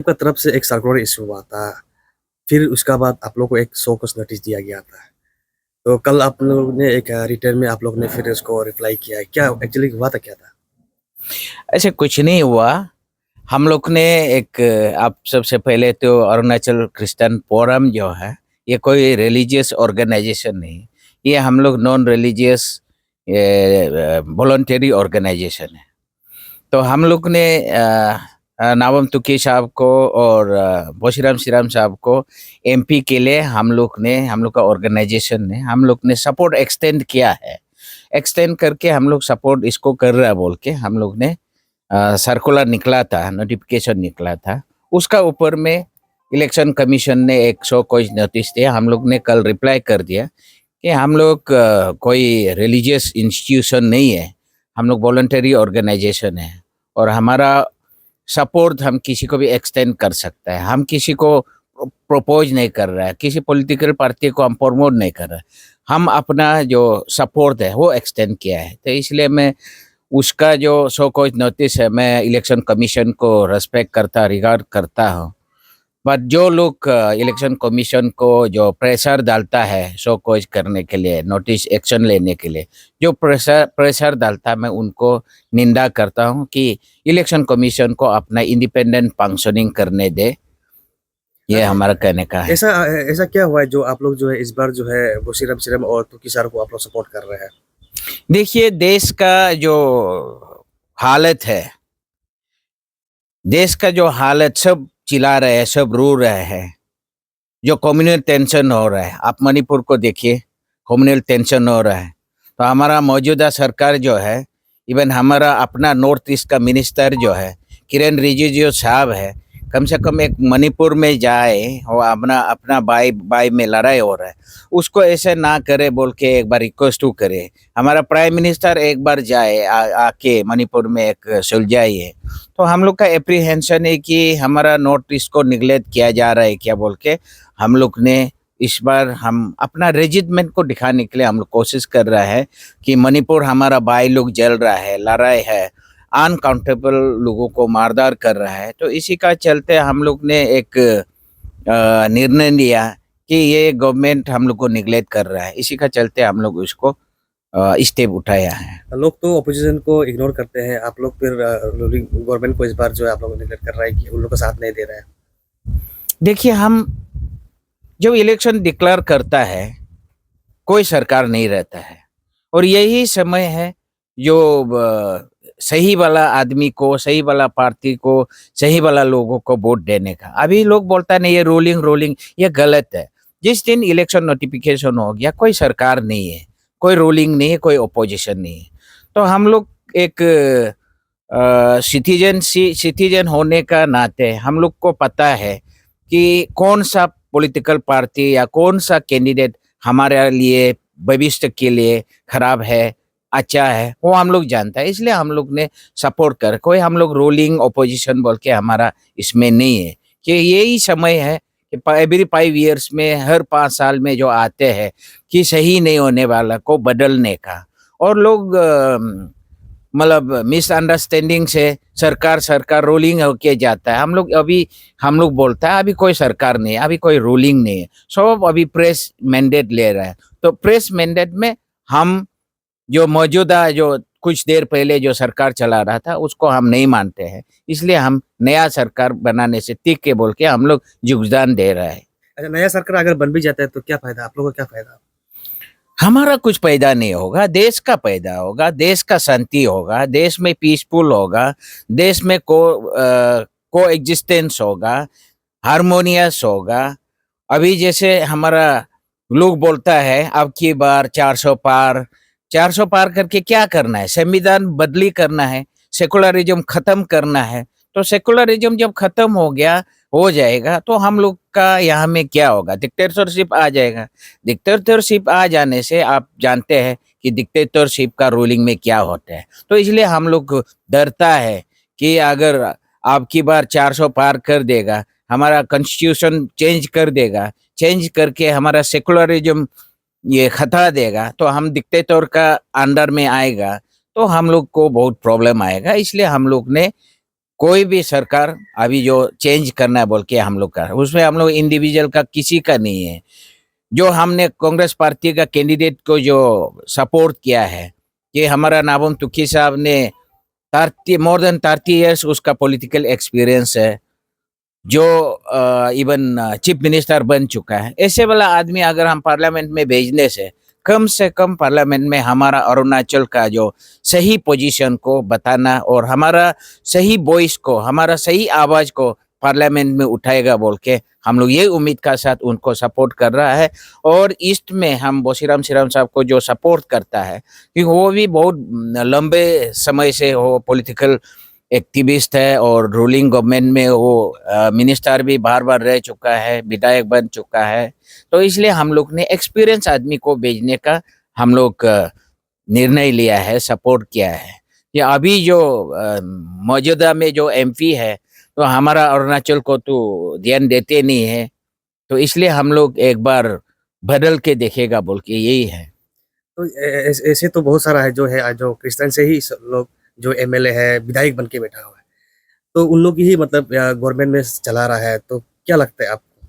आपका तरफ से एक सर्कुलर इश्यू हुआ था, फिर उसका बाद आप लोग को एक शो कॉज़ नोटिस दिया गया था। तो कल आप लोग ने एक रिटर्न में आप लोग ने फिर उसको रिप्लाई किया है। क्या एक्चुअली हुआ था क्या था? ऐसे कुछ नहीं हुआ। हम लोग ने एक आप सबसे पहले तो अरुणाचल क्रिश्चियन फोरम जो है, ये कोई रिलीजियस ऑर्गेनाइजेशन नहीं। ये हम लोग नॉन रिलीजियस वॉलंटरी ऑर्गेनाइजेशन है। तो हम लोग ने नावम तुकी साहब को और बोशीराम श्रीराम साहब को एमपी के लिए हम लोग का ऑर्गेनाइजेशन ने हम लोग ने सपोर्ट एक्सटेंड किया है। एक्सटेंड करके हम लोग सपोर्ट इसको कर रहा है बोल के हम लोग ने सर्कुलर निकला था, नोटिफिकेशन निकला था। उसका ऊपर में इलेक्शन कमीशन ने एक शो कॉज नोटिस दिया। हम लोग ने कल रिप्लाई कर दिया कि हम लोग कोई रिलीजियस इंस्टीट्यूशन नहीं है, हम लोग वॉलंटरी ऑर्गेनाइजेशन है और हमारा सपोर्ट हम किसी को भी एक्सटेंड कर सकता है। हम किसी को प्रपोज नहीं कर रहा है, किसी पॉलिटिकल पार्टी को हम प्रमोट नहीं कर रहे हैं। हम अपना जो सपोर्ट है वो एक्सटेंड किया है। तो इसलिए मैं उसका जो शो कॉज नोटिस है, मैं इलेक्शन कमीशन को रिस्पेक्ट करता रिगार्ड करता हूँ। बट जो लोग इलेक्शन कमीशन को जो प्रेशर डालता है शो कॉज करने के लिए, नोटिस एक्शन लेने के लिए जो प्रेशर डालता है, मैं उनको निंदा करता हूँ कि इलेक्शन कमीशन को अपना इंडिपेंडेंट फंक्शनिंग करने दे। ये हमारा कहने का है। ऐसा ऐसा क्या हुआ है जो आप लोग जो है इस बार जो है बोशीराम श्रीराम और तुकी सर को आप लोग सपोर्ट कर रहे हैं? देखिए, देश का जो हालत है, देश का जो हालत, सब चिल्ला रहे हैं, सब रो रहे हैं। जो कम्युनल टेंशन हो रहा है, आप मणिपुर को देखिए, कम्युनल टेंशन हो रहा है। तो हमारा मौजूदा सरकार जो है, इवन हमारा अपना नॉर्थ ईस्ट का मिनिस्टर जो है, किरण रिजिजू साहब है, कम से कम एक मणिपुर में जाए, वो अपना अपना भाई भाई में लड़ाई हो रहा है, उसको ऐसे ना करे बोल के एक बार रिक्वेस्ट करे। हमारा प्राइम मिनिस्टर एक बार जाए, आके मणिपुर में एक सुलझाइए। तो हम लोग का एप्रीहेंशन है कि हमारा नॉर्थ ईस्ट को निगलेक्ट किया जा रहा है क्या बोल के हम लोग ने इस बार हम अपना रेजिमेंट को दिखाने के लिए हम लोग कोशिश कर रहा है कि मणिपुर हमारा भाई लोग जल रहा है, लड़ाई है, अनकाउंटेबल लोगों को मारदार कर रहा है। तो इसी का चलते हम लोग ने एक निर्णय लिया कि ये गवर्नमेंट हम लोग को निगलेक्ट कर रहा है। इसी का चलते हम लोग उसको स्टेप उठाया है। लोग तो ऑपोजिशन को इग्नोर करते हैं, आप लोग फिर रूलिंग गवर्नमेंट को इस बार जो है आप लोग नेगलेक्ट कर रहा है कि उन लोग का साथ नहीं दे रहा है। देखिए, हम जब इलेक्शन डिक्लेयर करता है, कोई सरकार नहीं रहता है और यही समय है जो सही वाला आदमी को, सही वाला पार्टी को, सही वाला लोगों को वोट देने का। अभी लोग बोलता नहीं ये रोलिंग रोलिंग, ये गलत है। जिस दिन इलेक्शन नोटिफिकेशन हो गया, कोई सरकार नहीं है, कोई रोलिंग नहीं है, कोई ओपोजिशन नहीं है। तो हम लोग एक सिटीजन होने का नाते हम लोग को पता है कि कौन सा पॉलिटिकल पार्टी या कौन सा कैंडिडेट हमारे लिए भविष्य के लिए खराब है, अच्छा है, वो हम लोग जानता है। इसलिए हम लोग ने सपोर्ट कर, कोई हम लोग रोलिंग ओपोजिशन बोल के हमारा इसमें नहीं है कि यही समय है कि एवरी 5 years में, हर 5 साल में जो आते हैं कि सही नहीं होने वाला को बदलने का। और लोग मतलब मिसअंडरस्टैंडिंग से सरकार सरकार रोलिंग होके जाता है। हम लोग बोलता है अभी कोई सरकार नहीं है, अभी कोई रूलिंग नहीं है, सब अभी प्रेस मैंडेट ले रहा है। तो प्रेस मैंडेट में हम जो मौजूदा जो कुछ देर पहले जो सरकार चला रहा था उसको हम नहीं मानते हैं। इसलिए हम नया सरकार बनाने से टिक के बोल के हम लोग योगदान दे रहे हैं। अच्छा, नया सरकार अगर बन भी जाता है तो क्या फायदा, आप लोगों को क्या फायदा? हमारा कुछ पैदा नहीं होगा, देश का पैदा होगा, देश का शांति होगा, देश में पीसफुल होगा, देश में को एग्जिस्टेंस होगा, हारमोनियस होगा। अभी जैसे हमारा लोग बोलता है अब की बार 400 पार, 400 पार करके क्या करना है? संविधान बदली करना है, सेकुलरिज्म खत्म करना है। तो सेकुलरिज्म जब खत्म हो जाएगा तो हम लोग का यहाँ में क्या होगा? डिक्टेटरशिप आ जाएगा। डिक्टेटरशिप आ जाने से आप जानते हैं कि डिक्टेटरशिप का रूलिंग में क्या होता है। तो इसलिए हम लोग डरता है कि अगर अब की बार 400 पार कर देगा, हमारा कॉन्स्टिट्यूशन चेंज कर देगा, चेंज करके हमारा सेकुलरिज्म ये खता देगा, तो हम डिक्टेटर का अंडर में आएगा, तो हम लोग को बहुत प्रॉब्लम आएगा। इसलिए हम लोग ने कोई भी सरकार अभी जो चेंज करना है बोल के हम लोग का, उसमें हम लोग इंडिविजुअल का किसी का नहीं है। जो हमने कांग्रेस पार्टी का कैंडिडेट को जो सपोर्ट किया है, कि हमारा नाबम तुकी साहब ने 30 मोर देन 30 इयर्स उसका पॉलिटिकल एक्सपीरियंस है, जो इवन चीफ मिनिस्टर बन चुका है। ऐसे वाला आदमी अगर हम पार्लियामेंट में भेजने से कम पार्लियामेंट में हमारा अरुणाचल का जो सही पोजीशन को बताना और हमारा सही वॉइस को, हमारा सही आवाज को पार्लियामेंट में उठाएगा बोल के हम लोग ये उम्मीद का साथ उनको सपोर्ट कर रहा है। और ईस्ट में हम बोशीराम श्रीराम साहब को जो सपोर्ट करता है, क्योंकि वो भी बहुत लंबे समय से वो पॉलिटिकल एक्टिविस्ट है और रूलिंग गवर्नमेंट में वो मिनिस्टर भी बार बार रह चुका है, विधायक बन चुका है। तो इसलिए हम लोग ने एक्सपीरियंस आदमी को भेजने का हम लोग निर्णय लिया है, सपोर्ट किया है। ये अभी जो मौजूदा में जो एमपी है, तो हमारा अरुणाचल को तो ध्यान देते नहीं है, तो इसलिए हम लोग एक बार बदल के देखेगा बोल के यही है। तो ऐसे तो बहुत सारा है जो है, जो क्रिश्चियन से ही लोग जो एमएलए है, विधायक बन के बैठा हुआ है, तो उन लोग ही मतलब गवर्नमेंट में चला रहा है। तो क्या लगता है आपको?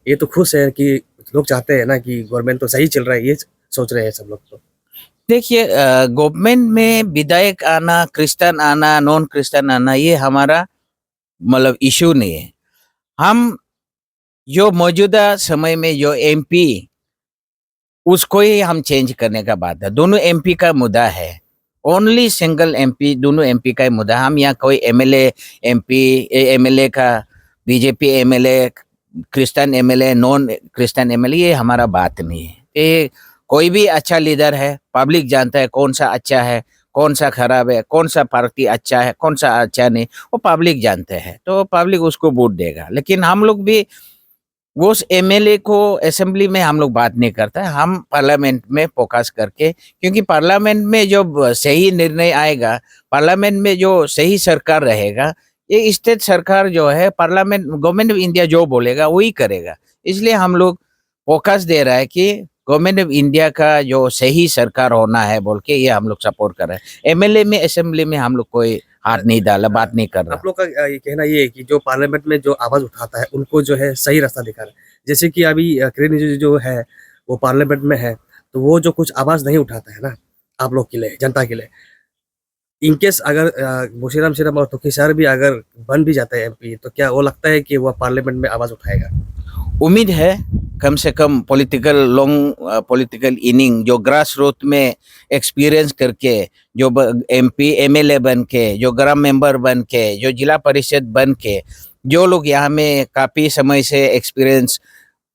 ये तो खुश है कि लोग चाहते हैं ना कि गवर्नमेंट तो सही चल रहा है, ये सोच रहे हैं सब लोग। तो देखिए, गवर्नमेंट में विधायक आना, क्रिश्चियन आना, नॉन क्रिश्चियन आना, ये हमारा मतलब इशू नहीं है। हम जो मौजूदा समय में जो एमपी, उसको ही हम चेंज करने का बात है। दोनों एमपी का मुद्दा है, ओनली सिंगल एमपी, दोनों एमपी का ही मुद्दा। हम यहाँ कोई एमएलए एमपी, एमएलए का BJP MLA, Christian MLA, non Christian MLA, ये हमारा बात नहीं है। ये कोई भी अच्छा लीडर है, पब्लिक जानता है कौन सा अच्छा है, कौन सा खराब है, कौन सा पार्टी अच्छा है, कौन सा अच्छा नहीं, वो पब्लिक जानते हैं, तो पब्लिक उसको वोट देगा। लेकिन हम लोग भी उस एमएलए को असेंबली में हम लोग बात नहीं करता है, हम पार्लियामेंट में फोकस करके, क्योंकि पार्लियामेंट में जब सही निर्णय आएगा, पार्लियामेंट में जो सही सरकार रहेगा, ये स्टेट सरकार जो है, पार्लियामेंट गवर्नमेंट ऑफ इंडिया जो बोलेगा वही करेगा। इसलिए हम लोग फोकस दे रहा है कि गवर्नमेंट ऑफ इंडिया का जो सही सरकार होना है बोल के, ये हम लोग सपोर्ट कर रहे हैं। एमएलए में, असेंबली में हम लोग कोई हाथ नहीं डाला, बात नहीं कर रहा। आप लोग का ये कहना ये है कि जो पार्लियामेंट में जो आवाज उठाता है, उनको जो है सही रास्ता दिखा रहा है। जैसे कि अभी किरण रिजिजू जो है, वो पार्लियामेंट में है, तो वो जो कुछ आवाज नहीं उठाता है ना आप लोग के लिए, जनता के लिए, इनकेस अगर बोशीराम श्रीराम और तुकी सर भी अगर बन भी जाता है एमपी, तो क्या वो लगता है कि वो पार्लियामेंट में आवाज उठाएगा? उम्मीद है कम से कम पॉलिटिकल लॉन्ग पॉलिटिकल इनिंग जो ग्रास रूट में एक्सपीरियंस करके, जो एमपी एमएलए बन के, जो ग्राम मेंबर बन के, जो जिला परिषद बन के, जो लोग यहाँ में काफ़ी समय से एक्सपीरियंस,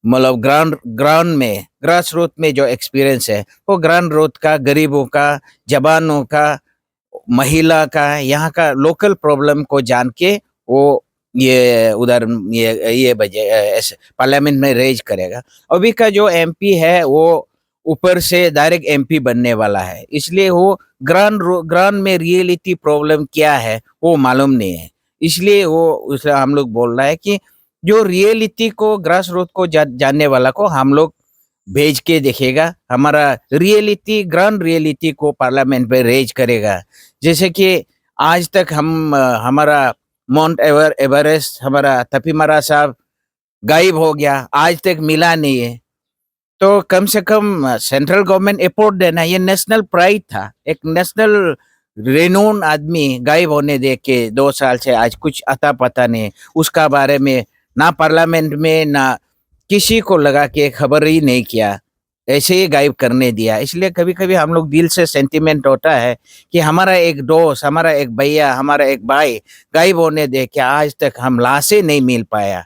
मतलब ग्राउंड में, ग्रास रूट में जो एक्सपीरियंस है, वो ग्राउंड रूट का, गरीबों का, जवानों का, महिला का, यहाँ का लोकल प्रॉब्लम को जान के वो ये उधर ये पार्लियामेंट में रेज करेगा। अभी का जो एमपी है वो ऊपर से डायरेक्ट एमपी बनने वाला है, इसलिए वो ग्राउंड में रियलिटी प्रॉब्लम क्या है वो मालूम नहीं है। इसलिए वो उससे हम लोग बोल रहा है कि जो रियलिटी को, ग्रास रूट को जानने वाला को हम लोग भेज के देखेगा, हमारा रियलिटी, ग्राउंड रियलिटी को पार्लियामेंट में रेज करेगा। जैसे कि आज तक हम हमारा माउंट एवरेस्ट, हमारा तपीमरा साहब गायब हो गया, आज तक मिला नहीं है। तो कम से कम सेंट्रल गवर्नमेंट एफोर्ट देना, ये नेशनल प्राइड था, एक नेशनल रेनोन आदमी गायब होने दे के 2 साल से आज कुछ अता पता नहीं, उसका बारे में ना पार्लियामेंट में ना किसी को लगा के खबर ही नहीं किया, ऐसे ही गायब करने दिया। इसलिए कभी कभी हम लोग दिल से सेंटिमेंट होता है कि हमारा एक दोस्त, हमारा एक भैया, हमारा एक भाई गायब होने दे के आज तक हम लाशें नहीं मिल पाया।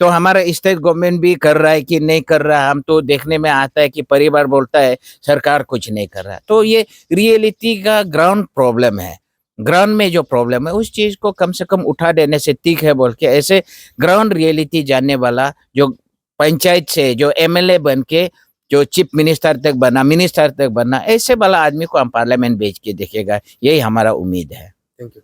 तो हमारा स्टेट गवर्नमेंट भी कर रहा है कि नहीं कर रहा है, हम तो देखने में आता है कि परिवार बोलता है सरकार कुछ नहीं कर रहा है। तो ये रियलिटी का ग्राउंड प्रॉब्लम है, ग्राउंड में जो प्रॉब्लम है उस चीज को कम से कम उठा देने से ठीक है बोल के, ऐसे ग्राउंड रियलिटी जानने वाला, जो पंचायत से जो एमएलए बन के जो चीफ मिनिस्टर तक बना, मिनिस्टर तक बना, ऐसे वाला आदमी को हम पार्लियामेंट भेज के देखेगा, यही हमारा उम्मीद है। Thank you.